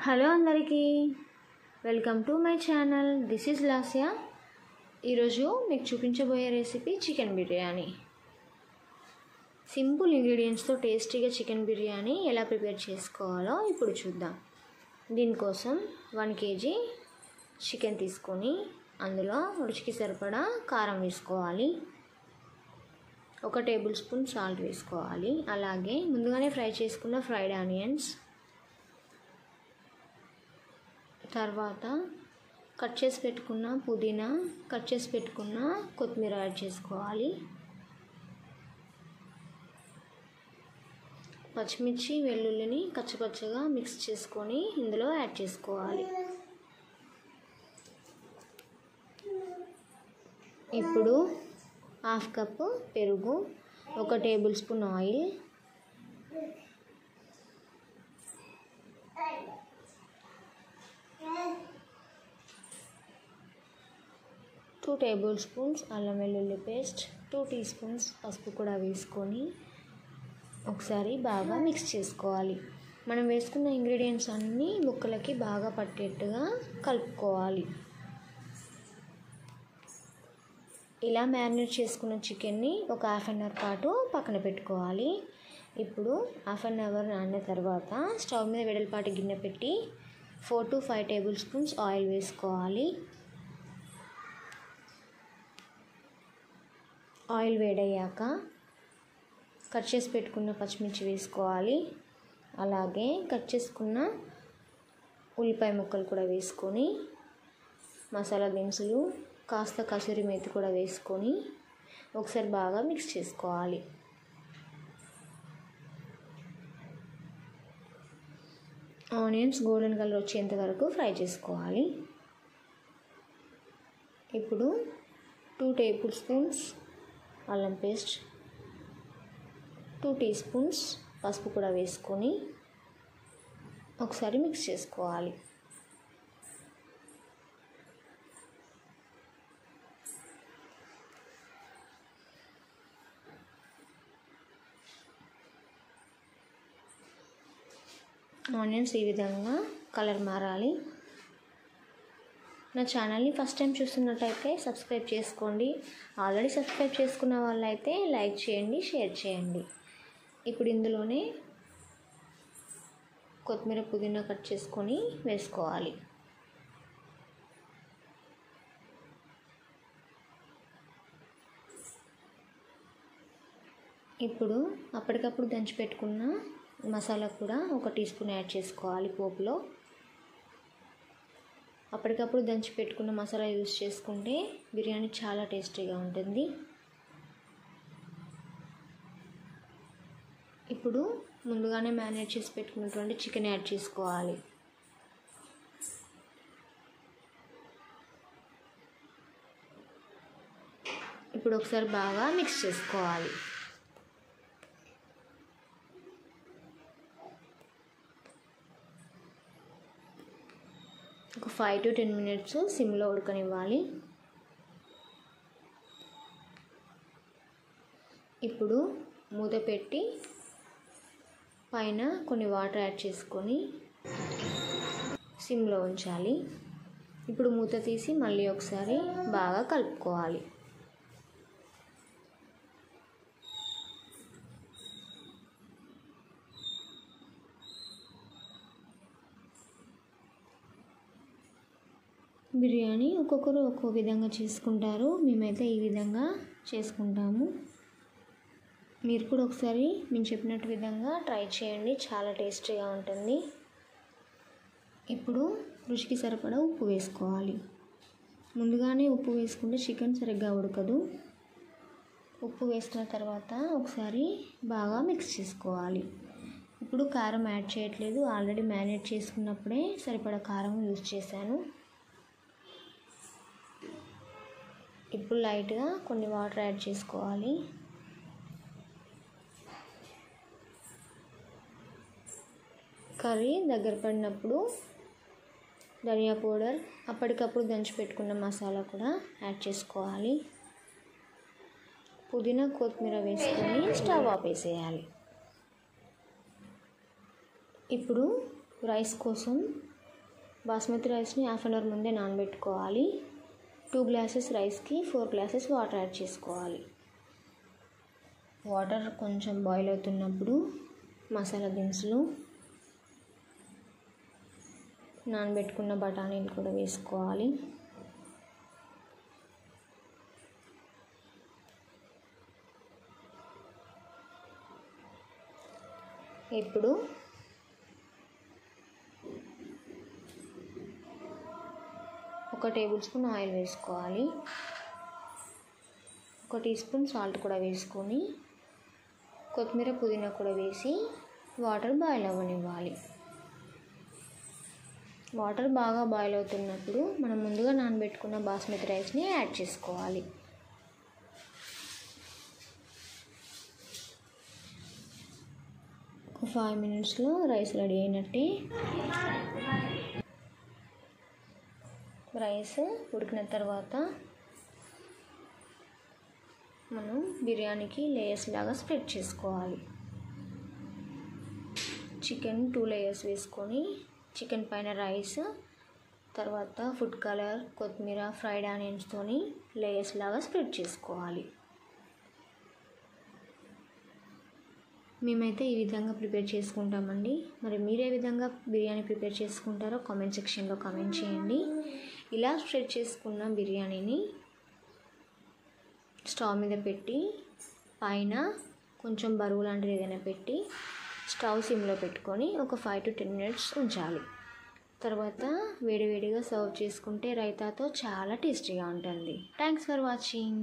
Hello అందరికీ, welcome to my channel. This is Lasya. ఈరోజు మీకు చూపించబోయే రెసిపీ చికెన్ బిర్యానీ. సింపుల్ ఇంగ్రీడియంట్స్తో టేస్టీగా చికెన్ బిర్యానీ ఎలా ప్రిపేర్ చేసుకోవాలో ఇప్పుడు చూద్దాం. దీనికోసం 1 kg చికెన్ తీసుకొని అందులో రుచికి సరిపడా కారం వేసుకోవాలి. 1 టేబుల్ స్పూన్ సాల్ట్ వేసుకోవాలి. అలాగే ముందుగానే ఫ్రై చేసుకున్న ఫ్రైడ్ ఆనియన్స్, తర్వాత కట్ చేసి పెట్టుకున్న పుదీనా, కట్ చేసి పెట్టుకున్న కొత్తిమీర యాడ్ చేసుకోవాలి. పచ్చిమిర్చి, వెల్లుల్లిని కచ్చపచ్చగా మిక్స్ చేసుకొని ఇందులో యాడ్ చేసుకోవాలి. ఇప్పుడు 1/2 కప్పు పెరుగు, 1 table spoon oil, 2 table spoons అల్లం వెల్లుల్లి పేస్ట్, 2 టీ స్పూన్స్ పసుపు కూడా వేసుకొని ఒకసారి బాగా మిక్స్ చేసుకోవాలి. మనం వేసుకున్న ఇంగ్రీడియంట్స్ అన్నీ ముక్కలకి బాగా పట్టేట్టుగా కలుపుకోవాలి. ఇలా మ్యారినేట్ చేసుకున్న చికెన్ని ఒక 1/2 అవర్ పాటు పక్కన పెట్టుకోవాలి. ఇప్పుడు 1/2 అవర్ నానిన తర్వాత స్టవ్ మీద వెడల్పాటి గిన్నె పెట్టి 4 to 5 టేబుల్ స్పూన్స్ ఆయిల్ వేసుకోవాలి. ఆయిల్ వేడయ్యాక కట్ చేసి పెట్టుకున్న పచ్చిమిర్చి వేసుకోవాలి. అలాగే కట్ చేసుకున్న ఉల్లిపాయ ముక్కలు కూడా వేసుకొని మసాలా దినుసులు, కాస్త కసూరి మేతి కూడా వేసుకొని ఒకసారి బాగా మిక్స్ చేసుకోవాలి. ఆనియన్స్ గోల్డెన్ కలర్ వచ్చేంత వరకు ఫ్రై చేసుకోవాలి. ఇప్పుడు 2 టేబుల్ స్పూన్స్ అల్లం పేస్ట్, 2 టీ స్పూన్స్ పసుపు కూడా వేసుకొని ఒకసారి మిక్స్ చేసుకోవాలి. ఆనియన్స్ ఈ విధంగా కలర్ మారాలి. నా ఛానల్ని ఫస్ట్ టైం చూస్తున్నట్టయితే సబ్స్క్రైబ్ చేసుకోండి. ఆల్రెడీ సబ్స్క్రైబ్ చేసుకున్న వాళ్ళైతే లైక్ చేయండి, షేర్ చేయండి. ఇప్పుడు ఇందులోనే కొత్తిమీర, పుదీనా కట్ చేసుకొని వేసుకోవాలి. ఇప్పుడు అప్పటికప్పుడు దంచి పెట్టుకున్న మసాలా కూడా 1 టీ స్పూన్ యాడ్ చేసుకోవాలి. పోపులో అప్పటికప్పుడు దంచి పెట్టుకున్న మసాలా యూజ్ చేసుకుంటే బిర్యానీ చాలా టేస్టీగా ఉంటుంది. ఇప్పుడు ముందుగానే మ్యారినేట్ చేసి పెట్టుకున్నటువంటి చికెన్ యాడ్ చేసుకోవాలి. ఇప్పుడు ఒకసారి బాగా మిక్స్ చేసుకోవాలి. ఒక 5 to 10 మినిట్స్ సిమ్లో ఉడకనివ్వాలి. ఇప్పుడు మూత పెట్టి పైన కొన్ని వాటర్ యాడ్ చేసుకొని సిమ్లో ఉంచాలి. ఇప్పుడు మూత తీసి మళ్ళీ ఒకసారి బాగా కలుపుకోవాలి. బిర్యానీ ఒక్కొక్కరు ఒక్కో విధంగా చేసుకుంటారు. మేమైతే ఈ విధంగా చేసుకుంటాము. మీరు కూడా ఒకసారి నేను చెప్పినట్టు విధంగా ట్రై చేయండి, చాలా టేస్టీగా ఉంటుంది. ఇప్పుడు రుచికి సరిపడా ఉప్పు వేసుకోవాలి. ముందుగానే ఉప్పు వేసుకుంటే చికెన్ సరిగ్గా ఉడకదు. ఉప్పు వేసుకున్న తర్వాత ఒకసారి బాగా మిక్స్ చేసుకోవాలి. ఇప్పుడు కారం యాడ్ చేయట్లేదు, ఆల్రెడీ మ్యారినేట్ చేసుకున్నప్పుడే సరిపడా కారం యూజ్ చేశాను. ఇప్పుడు లైట్గా కొన్ని వాటర్ యాడ్ చేసుకోవాలి. కర్రీ దగ్గర పడినప్పుడు ధనియా పౌడర్, అప్పటికప్పుడు దంచి పెట్టుకున్న మసాలా కూడా యాడ్ చేసుకోవాలి. పుదీనా, కొత్తిమీర వేసుకొని స్టవ్ ఆపేసేయాలి. ఇప్పుడు రైస్ కోసం బాస్మతి రైస్ని హాఫ్ అన్ అవర్ ముందే నానబెట్టుకోవాలి. 2 గ్లాసెస్ రైస్కి 4 గ్లాసెస్ వాటర్ యాడ్ చేసుకోవాలి. వాటర్ కొంచెం బాయిల్ అవుతున్నప్పుడు మసాలా దినుసులు, నానబెట్టుకున్న బఠానీలు కూడా వేసుకోవాలి. ఇప్పుడు 1 టేబుల్ స్పూన్ ఆయిల్ వేసుకోవాలి. 1 టీ స్పూన్ సాల్ట్ కూడా వేసుకొని కొత్తిమీర, పుదీనా కూడా వేసి వాటర్ బాయిల్ అవ్వనివ్వాలి. వాటర్ బాగా బాయిల్ అవుతున్నప్పుడు మనం ముందుగా నానబెట్టుకున్న బాస్మతి రైస్ని యాడ్ చేసుకోవాలి. ఒక 5 మినిట్స్లో రైస్ రెడీ అయినట్టే. రైస్ ఉడికిన తర్వాత మనం బిర్యానీకి లేయర్స్ లాగా స్ప్రెడ్ చేసుకోవాలి. చికెన్ 2 లేయర్స్ వేసుకొని చికెన్ పైన రైస్, తర్వాత ఫుడ్ కలర్, కొత్తిమీర, ఫ్రైడ్ ఆనియన్స్తోని లేయర్స్ లాగా స్ప్రెడ్ చేసుకోవాలి. మేమైతే ఈ విధంగా ప్రిపేర్ చేసుకుంటామండి. మరి మీరు ఏ విధంగా బిర్యానీ ప్రిపేర్ చేసుకుంటారో కామెంట్ సెక్షన్లో కామెంట్ చేయండి. ఇలా స్ప్రెడ్ చేసుకున్న బిర్యానీని స్టవ్ మీద పెట్టి పైన కొంచెం బరువు లాంటిది ఏదైనా పెట్టి స్టవ్ సిమ్లో పెట్టుకొని ఒక 5 to 10 మినిట్స్ ఉంచాలి. తర్వాత వేడివేడిగా సర్వ్ చేసుకుంటే రైతాతో చాలా టేస్టీగా ఉంటుంది. Thanks for watching.